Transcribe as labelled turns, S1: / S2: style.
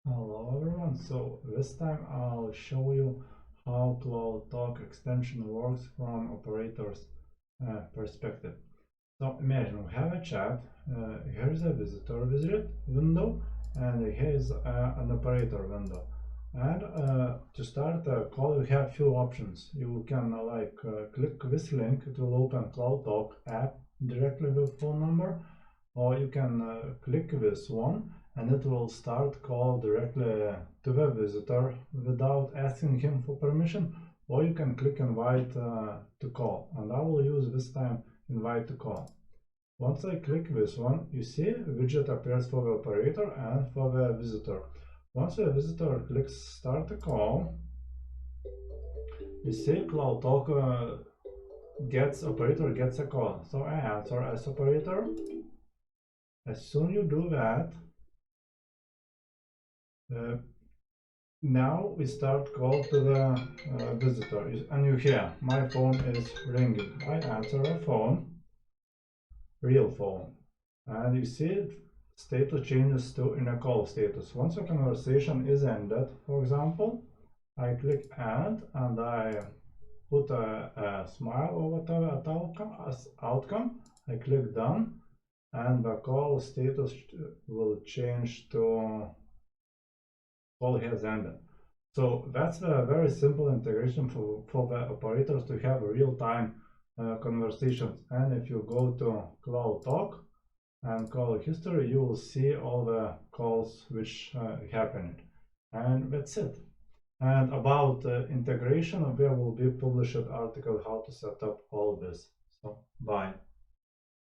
S1: Hello everyone, so this time I'll show you how CloudTalk extension works from operator's perspective. So imagine we have a chat, here's a visitor visit window, and here's an operator window. And to start a call, we have few options. You can click this link, it will open CloudTalk app directly with phone number, or you can click this one and it will start call directly to the visitor without asking him for permission, or you can click invite to call, and I will use this time invite to call. Once I click this one, you see a widget appears for the operator and for the visitor. Once the visitor clicks start a call, you see CloudTalk operator gets a call. So I answer as operator. As soon you do that, now we start call to the visitor, and you hear my phone is ringing. I answer a phone, real phone, and you see status changes to in a call status. Once a conversation is ended, for example, I click end and I put a smile or whatever as outcome. I click done, and the call status will change to call has ended. So that's a very simple integration for the operators to have real-time conversations. And if you go to CloudTalk and call history, you will see all the calls which happened. And that's it. And about integration, there will be published article how to set up all this. So bye.